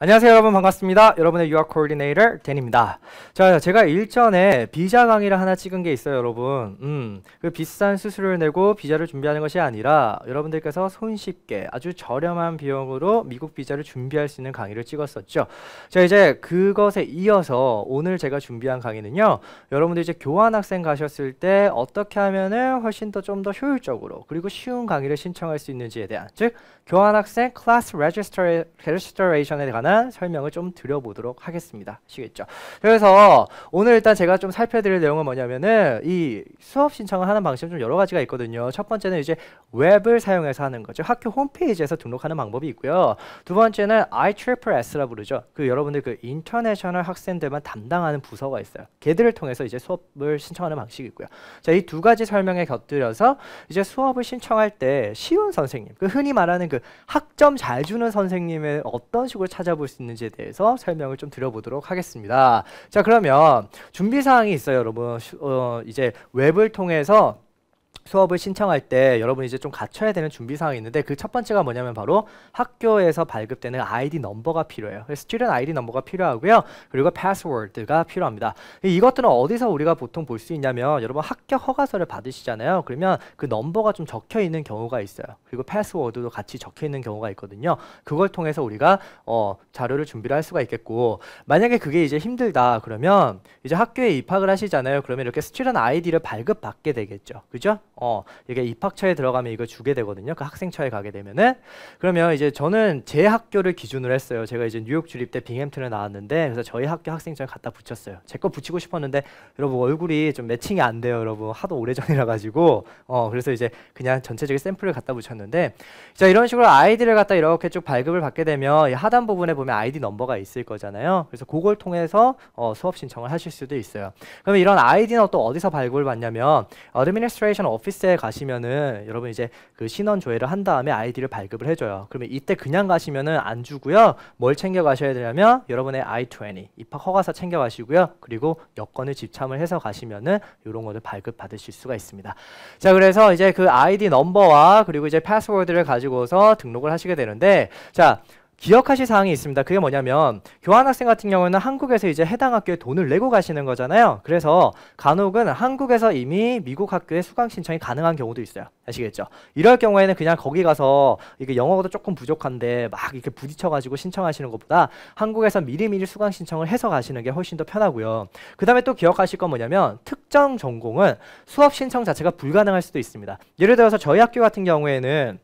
안녕하세요 여러분, 반갑습니다. 여러분의 유학 코디네이터 댄입니다. 자, 제가 일전에 비자 강의를 하나 찍은 게 있어요 여러분. 그 비싼 수수료를 내고 비자를 준비하는 것이 아니라 여러분들께서 손쉽게 아주 저렴한 비용으로 미국 비자를 준비할 수 있는 강의를 찍었었죠. 자, 이제 그것에 이어서 오늘 제가 준비한 강의는요, 여러분들 이제 교환학생 가셨을 때 어떻게 하면은 훨씬 더 좀 더 효율적으로 그리고 쉬운 강의를 신청할 수 있는지에 대한, 즉 교환학생 클래스 레지스트레이션에 관한 설명을 좀 드려보도록 하겠습니다. 아시겠죠? 그래서 오늘 일단 제가 좀 살펴드릴 내용은 뭐냐면은 이 수업 신청을 하는 방식은 좀 여러 가지가 있거든요. 첫 번째는 이제 웹을 사용해서 하는 거죠. 학교 홈페이지에서 등록하는 방법이 있고요. 두 번째는 ISS라고 부르죠. 그 여러분들 그 인터내셔널 학생들만 담당하는 부서가 있어요. 걔들을 통해서 이제 수업을 신청하는 방식이 있고요. 자, 이 두 가지 설명에 곁들여서 이제 수업을 신청할 때 쉬운 선생님, 그 흔히 말하는 그 학점 잘 주는 선생님을 어떤 식으로 찾아볼 수 있는지에 대해서 설명을 좀 드려보도록 하겠습니다. 자, 그러면 준비사항이 있어요 여러분. 이제 웹을 통해서 수업을 신청할 때 여러분이 이제 좀 갖춰야 되는 준비사항이 있는데, 그 첫 번째가 뭐냐면 바로 학교에서 발급되는 아이디 넘버가 필요해요. 스튜던트 아이디 넘버가 필요하고요. 그리고 패스워드가 필요합니다. 이것들은 어디서 우리가 보통 볼 수 있냐면, 여러분 합격 허가서를 받으시잖아요. 그러면 그 넘버가 좀 적혀 있는 경우가 있어요. 그리고 패스워드도 같이 적혀 있는 경우가 있거든요. 그걸 통해서 우리가 자료를 준비를 할 수가 있겠고, 만약에 그게 이제 힘들다 그러면 이제 학교에 입학을 하시잖아요. 그러면 이렇게 스튜던트 아이디를 발급받게 되겠죠. 그죠? 이게 입학처에 들어가면 이걸 주게 되거든요. 그 학생처에 가게 되면은. 그러면 이제 저는 제 학교를 기준으로 했어요. 제가 이제 뉴욕 주립 때 빙햄튼에 나왔는데, 그래서 저희 학교 학생처에 갖다 붙였어요. 제 거 붙이고 싶었는데 여러분 얼굴이 좀 매칭이 안 돼요 여러분. 하도 오래전이라 가지고 그래서 이제 그냥 전체적인 샘플을 갖다 붙였는데, 자, 이런 식으로 아이디를 갖다 이렇게 쭉 발급을 받게 되면 이 하단 부분에 보면 아이디 넘버가 있을 거잖아요. 그래서 그걸 통해서 수업 신청을 하실 수도 있어요. 그러면 이런 아이디는 또 어디서 발급을 받냐면, 어드미니스트레이션 오피스에 가시면은 여러분 이제 그 신원 조회를 한 다음에 아이디를 발급을 해줘요. 그러면 이때 그냥 가시면은 안 주고요. 뭘 챙겨 가셔야 되냐면 여러분의 I-20 입학 허가서 챙겨 가시고요. 그리고 여권을 집참을 해서 가시면은 이런 거를 발급 받으실 수가 있습니다. 자, 그래서 이제 그 아이디 넘버와 그리고 이제 패스워드를 가지고서 등록을 하시게 되는데, 자, 기억하실 사항이 있습니다. 그게 뭐냐면, 교환학생 같은 경우는 한국에서 이제 해당 학교에 돈을 내고 가시는 거잖아요. 그래서 간혹은 한국에서 이미 미국 학교에 수강 신청이 가능한 경우도 있어요. 아시겠죠? 이럴 경우에는 그냥 거기 가서 이게 영어도 조금 부족한데 막 이렇게 부딪혀가지고 신청하시는 것보다 한국에서 미리미리 수강 신청을 해서 가시는 게 훨씬 더 편하고요. 그 다음에 또 기억하실 건 뭐냐면, 특정 전공은 수업 신청 자체가 불가능할 수도 있습니다. 예를 들어서 저희 학교 같은 경우에는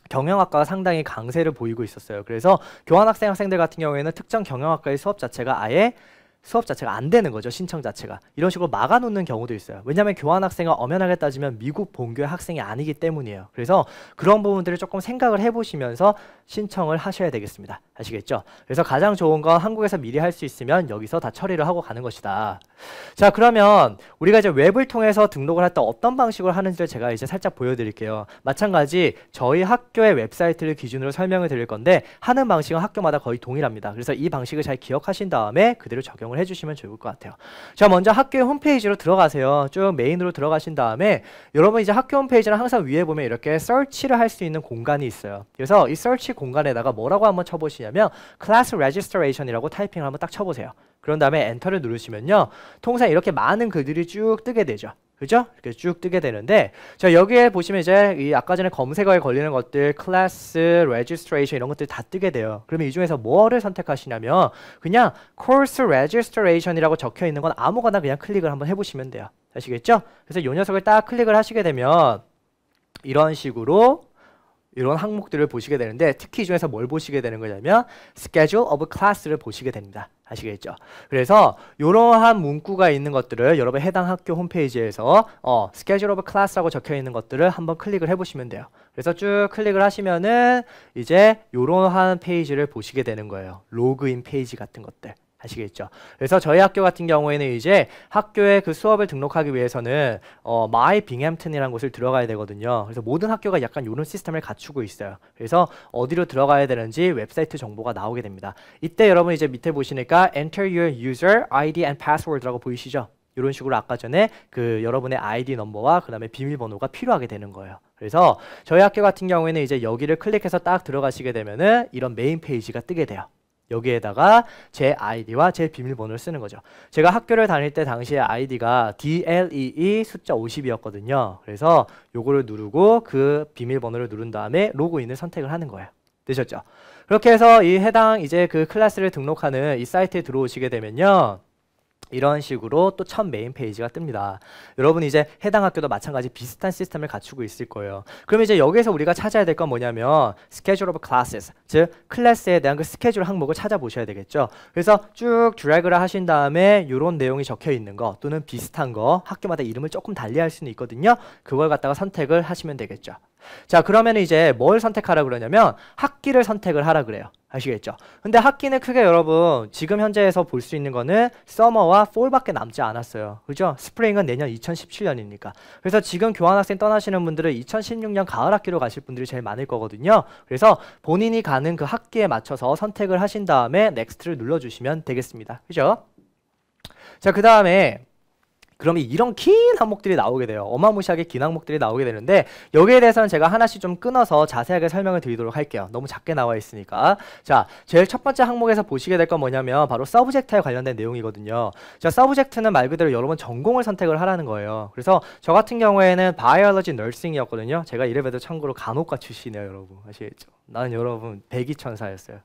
경영학과가 상당히 강세를 보이고 있었어요. 그래서 교환학생들 같은 경우에는 특정 경영학과의 수업 자체가 안 되는 거죠. 신청 자체가. 이런 식으로 막아놓는 경우도 있어요. 왜냐하면 교환학생은 엄연하게 따지면 미국 본교의 학생이 아니기 때문이에요. 그래서 그런 부분들을 조금 생각을 해보시면서 신청을 하셔야 되겠습니다. 아시겠죠? 그래서 가장 좋은 건 한국에서 미리 할 수 있으면 여기서 다 처리를 하고 가는 것이다. 자, 그러면 우리가 이제 웹을 통해서 등록을 할 때 어떤 방식으로 하는지를 제가 이제 살짝 보여드릴게요. 마찬가지 저희 학교의 웹사이트를 기준으로 설명을 드릴 건데, 하는 방식은 학교마다 거의 동일합니다. 그래서 이 방식을 잘 기억하신 다음에 그대로 적용을 해주시면 좋을 것 같아요. 자, 먼저 학교의 홈페이지로 들어가세요. 쭉 메인으로 들어가신 다음에 여러분 이제 학교 홈페이지는 항상 위에 보면 이렇게 서치를 할 수 있는 공간이 있어요. 그래서 이 서치 공간에다가 뭐라고 한번 쳐보시냐면 Class Registration이라고 타이핑을 한번 딱 쳐보세요. 그런 다음에 엔터를 누르시면요, 통상 이렇게 많은 글들이 쭉 뜨게 되죠. 그죠? 이렇게 쭉 뜨게 되는데, 자, 여기에 보시면 이제 이 아까 전에 검색어에 걸리는 것들, 클래스, 레지스트레이션 이런 것들이 다 뜨게 돼요. 그러면 이 중에서 뭐를 선택하시냐면 그냥 코스 레지스트레이션이라고 적혀 있는 건 아무거나 그냥 클릭을 한번 해보시면 돼요. 아시겠죠? 그래서 이 녀석을 딱 클릭을 하시게 되면 이런 식으로 이런 항목들을 보시게 되는데, 특히 이 중에서 뭘 보시게 되는 거냐면 Schedule of Class를 보시게 됩니다. 아시겠죠? 그래서 이러한 문구가 있는 것들을 여러분 해당 학교 홈페이지에서 Schedule of Class라고 적혀 있는 것들을 한번 클릭을 해보시면 돼요. 그래서 쭉 클릭을 하시면은 이제 이러한 페이지를 보시게 되는 거예요. 로그인 페이지 같은 것들. 아시겠죠? 그래서 저희 학교 같은 경우에는 이제 학교에 그 수업을 등록하기 위해서는 My Binghamton이라는 곳을 들어가야 되거든요. 그래서 모든 학교가 약간 이런 시스템을 갖추고 있어요. 그래서 어디로 들어가야 되는지 웹사이트 정보가 나오게 됩니다. 이때 여러분 이제 밑에 보시니까 Enter your user ID and password라고 보이시죠? 이런 식으로 아까 전에 그 여러분의 아이디 넘버와 그 다음에 비밀번호가 필요하게 되는 거예요. 그래서 저희 학교 같은 경우에는 이제 여기를 클릭해서 딱 들어가시게 되면은 이런 메인 페이지가 뜨게 돼요. 여기에다가 제 아이디와 제 비밀번호를 쓰는 거죠. 제가 학교를 다닐 때 당시에 아이디가 DLEE 숫자 50이었거든요. 그래서 요거를 누르고 그 비밀번호를 누른 다음에 로그인을 선택을 하는 거예요. 되셨죠? 그렇게 해서 이 해당 이제 그 클래스를 등록하는 이 사이트에 들어오시게 되면요. 이런 식으로 또 첫 메인 페이지가 뜹니다. 여러분 이제 해당 학교도 마찬가지 비슷한 시스템을 갖추고 있을 거예요. 그럼 이제 여기서 우리가 찾아야 될 건 뭐냐면 Schedule of Classes, 즉 클래스에 대한 그 스케줄 항목을 찾아보셔야 되겠죠. 그래서 쭉 드래그를 하신 다음에 이런 내용이 적혀 있는 거 또는 비슷한 거 학교마다 이름을 조금 달리 할 수는 있거든요. 그걸 갖다가 선택을 하시면 되겠죠. 자, 그러면 이제 뭘 선택하라 그러냐면 학기를 선택을 하라 그래요. 아시겠죠? 근데 학기는 크게 여러분 지금 현재에서 볼 수 있는 거는 서머와 폴밖에 남지 않았어요. 그죠? 스프링은 내년 2017년이니까. 그래서 지금 교환학생 떠나시는 분들은 2016년 가을 학기로 가실 분들이 제일 많을 거거든요. 그래서 본인이 가는 그 학기에 맞춰서 선택을 하신 다음에 넥스트를 눌러주시면 되겠습니다. 그죠? 자, 그 다음에 그러면 이런 긴 항목들이 나오게 돼요. 어마무시하게 긴 항목들이 나오게 되는데 여기에 대해서는 제가 하나씩 좀 끊어서 자세하게 설명을 드리도록 할게요. 너무 작게 나와 있으니까. 자, 제일 첫 번째 항목에서 보시게 될 건 뭐냐면 바로 서브젝트에 관련된 내용이거든요. 자, 서브젝트는 말 그대로 여러분 전공을 선택을 하라는 거예요. 그래서 저 같은 경우에는 바이올로지 너싱이었거든요. 제가 이래봬도 참고로 간호과 출신이에요, 여러분. 아시겠죠? 나는 여러분 배기천사였어요.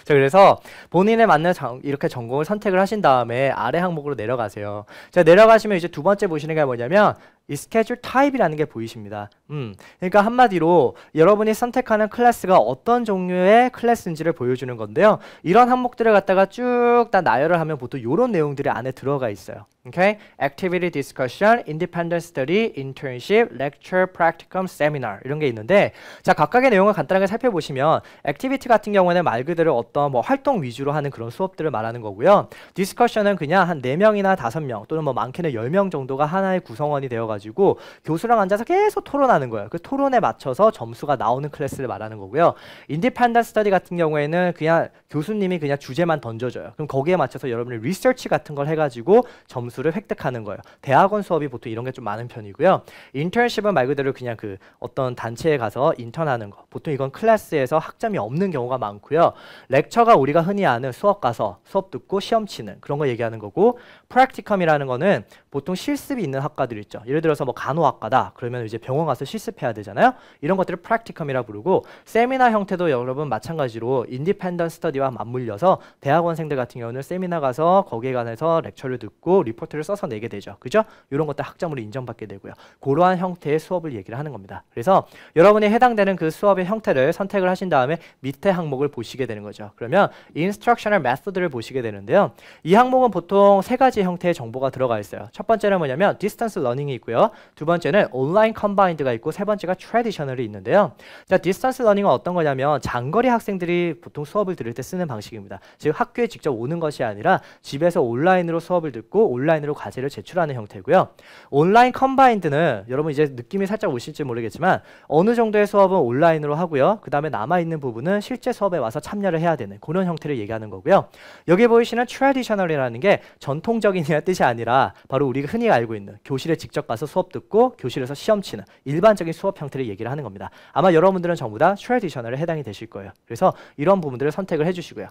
자, 그래서 본인에 맞는 이렇게 전공을 선택을 하신 다음에 아래 항목으로 내려가세요. 자, 내려가시면 이제 두 번째 보시는 게 뭐냐면 이 스케줄 타입이라는 게 보이십니다. 그러니까 한마디로 여러분이 선택하는 클래스가 어떤 종류의 클래스인지를 보여주는 건데요. 이런 항목들을 갖다가 쭉 다 나열을 하면 보통 이런 내용들이 안에 들어가 있어요. Okay? Activity Discussion, Independent Study, Internship, Lecture, Practicum, Seminar 이런 게 있는데 자, 각각의 내용을 간단하게 살펴보시면 Activity 같은 경우에는 말 그대로 어떤 뭐 활동 위주로 하는 그런 수업들을 말하는 거고요. Discussion은 그냥 한 4명이나 5명 또는 뭐 많게는 10명 정도가 하나의 구성원이 되어가지고 교수랑 앉아서 계속 토론하는 거예요. 그 토론에 맞춰서 점수가 나오는 클래스를 말하는 거고요. Independent Study 같은 경우에는 그냥 교수님이 그냥 주제만 던져줘요. 그럼 거기에 맞춰서 여러분이 리서치 같은 걸 해가지고 점수를 획득하는 거예요. 대학원 수업이 보통 이런 게 좀 많은 편이고요. 인턴십은 말 그대로 그냥 그 어떤 단체에 가서 인턴하는 거. 보통 이건 클래스에서 학점이 없는 경우가 많고요. 렉처가 우리가 흔히 아는 수업 가서 수업 듣고 시험 치는 그런 거 얘기하는 거고, 프랙티컴이라는 거는 보통 실습이 있는 학과들 있죠. 예를 들어서 뭐 간호학과다. 그러면 이제 병원 가서 실습해야 되잖아요. 이런 것들을 프랙티컴이라 부르고, 세미나 형태도 여러분 마찬가지로 인디펜던트 스터디와 맞물려서 대학원생들 같은 경우는 세미나 가서 거기에 관해서 렉처를 듣고 리포트를 써서 내게 되죠. 그죠? 이런 것들 학점으로 인정받게 되고요. 그러한 형태의 수업을 얘기를 하는 겁니다. 그래서 여러분이 해당되는 그 수업의 형태를 선택을 하신 다음에 밑에 항목을 보시게 되는 거죠. 그러면 Instructional Method를 보시게 되는데요. 이 항목은 보통 세 가지 형태의 정보가 들어가 있어요. 첫 번째는 뭐냐면 Distance Learning이 있고요. 두 번째는 Online Combined가 있고, 세 번째가 Traditional이 있는데요. 자, Distance Learning은 어떤 거냐면 장거리 학생들이 보통 수업을 들을 때 쓰는 방식입니다. 즉 학교에 직접 오는 것이 아니라 집에서 온라인으로 수업을 듣고 온라인으로 과제를 제출하는 형태고요. 온라인 컴바인드는 여러분 이제 느낌이 살짝 오실지 모르겠지만 어느 정도의 수업은 온라인으로 하고요. 그 다음에 남아있는 부분은 실제 수업에 와서 참여를 해야 되는 그런 형태를 얘기하는 거고요. 여기 보이시는 트래디셔널이라는 게 전통적인이라는 뜻이 아니라 바로 우리가 흔히 알고 있는 교실에 직접 가서 수업 듣고 교실에서 시험 치는 일반적인 수업 형태를 얘기를 하는 겁니다. 아마 여러분들은 전부 다 트래디셔널에 해당이 되실 거예요. 그래서 이런 부분들을 선택을 해주시고요.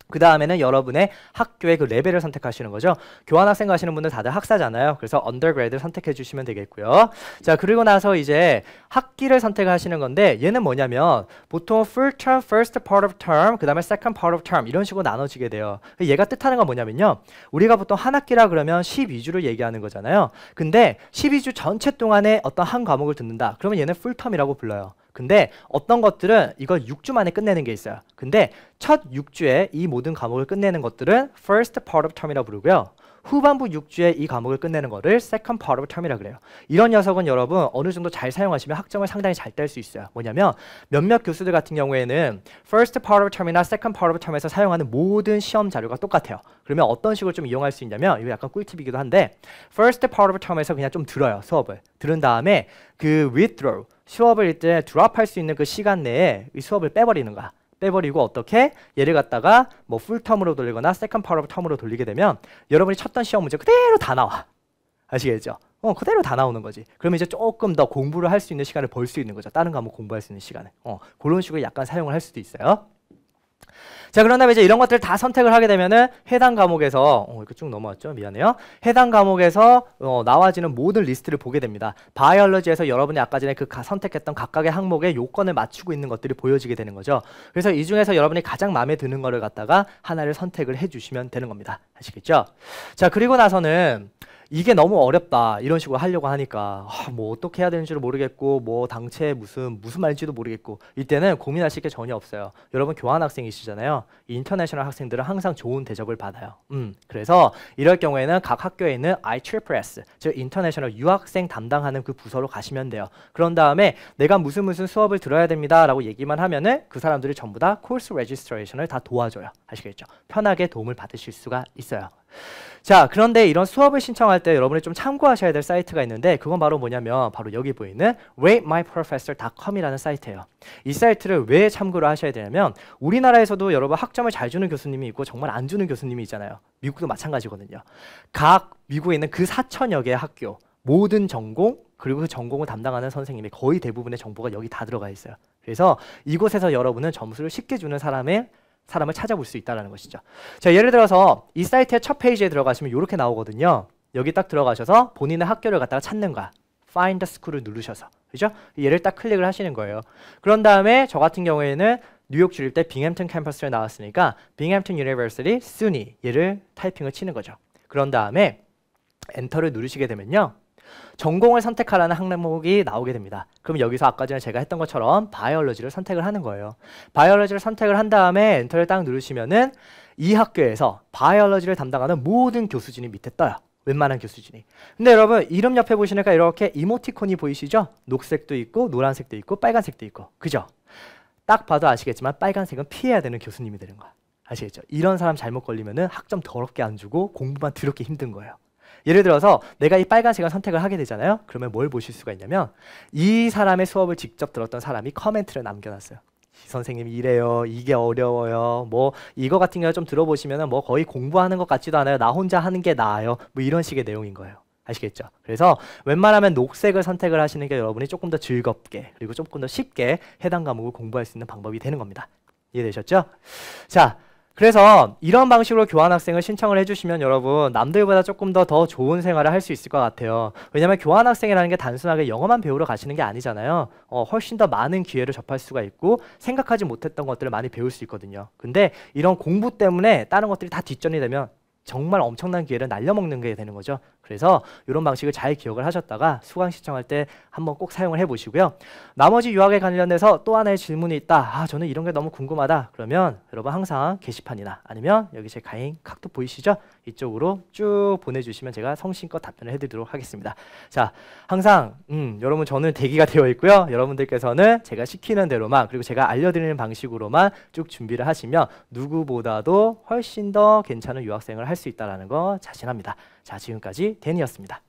그 다음에는 여러분의 학교의 그 레벨을 선택하시는 거죠. 교환학생 가시는 분들 다들 학사잖아요. 그래서 언더그레이드 선택해 주시면 되겠고요. 자, 그리고 나서 이제 학기를 선택하시는 건데, 얘는 뭐냐면 보통 full term, first part of term, 그 다음에 second part of term 이런 식으로 나눠지게 돼요. 얘가 뜻하는 건 뭐냐면요, 우리가 보통 한 학기라 그러면 12주를 얘기하는 거잖아요. 근데 12주 전체 동안에 어떤 한 과목을 듣는다. 그러면 얘는 full term이라고 불러요. 근데 어떤 것들은 이걸 6주 만에 끝내는 게 있어요. 근데 첫 6주에 이 모든 과목을 끝내는 것들은 first part of term이라고 부르고요. 후반부 6주에 이 과목을 끝내는 거를 second part of term이라고 그래요. 이런 녀석은 여러분 어느 정도 잘 사용하시면 학점을 상당히 잘 딸 수 있어요. 뭐냐면 몇몇 교수들 같은 경우에는 first part of term이나 second part of term에서 사용하는 모든 시험 자료가 똑같아요. 그러면 어떤 식으로 좀 이용할 수 있냐면, 이거 약간 꿀팁이기도 한데, first part of term에서 그냥 좀 들어요. 수업을 들은 다음에 그 withdraw, 수업을 이제 드랍할 수 있는 그 시간 내에 이 수업을 빼버리는 거야. 빼버리고 어떻게 얘를 갖다가 뭐 풀텀으로 돌리거나 세컨드 파트 오브 텀으로 돌리게 되면 여러분이 쳤던 시험 문제 그대로 다 나와. 아시겠죠? 그대로 다 나오는 거지. 그러면 이제 조금 더 공부를 할 수 있는 시간을 벌 수 있는 거죠. 다른 과목 공부할 수 있는 시간에. 그런 식으로 약간 사용을 할 수도 있어요. 자, 그런 다음에 이제 이런 것들을 다 선택을 하게 되면은 해당 과목에서 이거 쭉 넘어왔죠? 미안해요. 해당 과목에서 나와지는 모든 리스트를 보게 됩니다. 바이올로지에서 여러분이 아까 전에 그 선택했던 각각의 항목의 요건을 맞추고 있는 것들이 보여지게 되는 거죠. 그래서 이 중에서 여러분이 가장 마음에 드는 거를 갖다가 하나를 선택을 해주시면 되는 겁니다. 아시겠죠? 자, 그리고 나서는 이게 너무 어렵다 이런 식으로 하려고 하니까 뭐 어떻게 해야 되는지를 모르겠고 뭐 당최 무슨 말인지도 모르겠고 이때는 고민하실 게 전혀 없어요. 여러분 교환학생이시잖아요. 인터내셔널 학생들은 항상 좋은 대접을 받아요. 그래서 이럴 경우에는 각 학교에 있는 IEES 즉 인터내셔널 유학생 담당하는 그 부서로 가시면 돼요. 그런 다음에 내가 무슨 수업을 들어야 됩니다 라고 얘기만 하면은 그 사람들이 전부 다 코र्스 레지스트레이션을 다 도와줘요. 아시겠죠? 편하게 도움을 받으실 수가 있어요. 자, 그런데 이런 수업을 신청할 때 여러분이 좀 참고하셔야 될 사이트가 있는데 그건 바로 뭐냐면 바로 여기 보이는 ratemyprofessor.com이라는 사이트예요. 이 사이트를 왜 참고를 하셔야 되냐면 우리나라에서도 여러분 학점을 잘 주는 교수님이 있고 정말 안 주는 교수님이 있잖아요. 미국도 마찬가지거든요. 각 미국에 있는 그 4천여 개의 학교 모든 전공 그리고 그 전공을 담당하는 선생님의 거의 대부분의 정보가 여기 다 들어가 있어요. 그래서 이곳에서 여러분은 점수를 쉽게 주는 사람을 찾아볼 수 있다는 것이죠. 자, 예를 들어서 이 사이트의 첫 페이지에 들어가시면 이렇게 나오거든요. 여기 딱 들어가셔서 본인의 학교를 갖다가 찾는 거야. Find the school을 누르셔서. 그죠? 얘를 딱 클릭을 하시는 거예요. 그런 다음에 저 같은 경우에는 뉴욕 주립대 빙햄튼 캠퍼스에 나왔으니까 빙햄튼 유니버시티 SUNY 얘를 타이핑을 치는 거죠. 그런 다음에 엔터를 누르시게 되면요. 전공을 선택하라는 항목이 나오게 됩니다. 그럼 여기서 아까 전에 제가 했던 것처럼 바이올로지를 선택을 하는 거예요. 바이올로지를 선택을 한 다음에 엔터를 딱 누르시면은 이 학교에서 바이올로지를 담당하는 모든 교수진이 밑에 떠요. 웬만한 교수진이. 근데 여러분 이름 옆에 보시니까 이렇게 이모티콘이 보이시죠? 녹색도 있고 노란색도 있고 빨간색도 있고. 그죠? 딱 봐도 아시겠지만 빨간색은 피해야 되는 교수님이 되는 거야. 아시겠죠? 이런 사람 잘못 걸리면은 학점 더럽게 안 주고 공부만 더럽게 힘든 거예요. 예를 들어서 내가 이 빨간색을 선택을 하게 되잖아요. 그러면 뭘 보실 수가 있냐면 이 사람의 수업을 직접 들었던 사람이 커멘트를 남겨놨어요. 선생님 이래요. 이게 어려워요. 뭐 이거 같은 경우 좀 들어보시면 뭐 거의 공부하는 것 같지도 않아요. 나 혼자 하는 게 나아요. 뭐 이런 식의 내용인 거예요. 아시겠죠? 그래서 웬만하면 녹색을 선택을 하시는 게 여러분이 조금 더 즐겁게 그리고 조금 더 쉽게 해당 과목을 공부할 수 있는 방법이 되는 겁니다. 이해되셨죠? 자, 그래서 이런 방식으로 교환학생을 신청을 해주시면 여러분 남들보다 조금 더 좋은 생활을 할 수 있을 것 같아요. 왜냐하면 교환학생이라는 게 단순하게 영어만 배우러 가시는 게 아니잖아요. 훨씬 더 많은 기회를 접할 수가 있고 생각하지 못했던 것들을 많이 배울 수 있거든요. 근데 이런 공부 때문에 다른 것들이 다 뒷전이 되면 정말 엄청난 기회를 날려먹는 게 되는 거죠. 그래서 이런 방식을 잘 기억을 하셨다가 수강 신청할 때 한번 꼭 사용을 해보시고요. 나머지 유학에 관련돼서 또 하나의 질문이 있다. 저는 이런 게 너무 궁금하다. 그러면 여러분 항상 게시판이나 아니면 여기 제 가인 카톡 보이시죠? 이쪽으로 쭉 보내주시면 제가 성심껏 답변을 해드리도록 하겠습니다. 자, 항상 여러분 저는 대기가 되어 있고요. 여러분들께서는 제가 시키는 대로만 그리고 제가 알려드리는 방식으로만 쭉 준비를 하시면 누구보다도 훨씬 더 괜찮은 유학생을 할 수 있다는 거 자신합니다. 자, 지금까지 데니였습니다.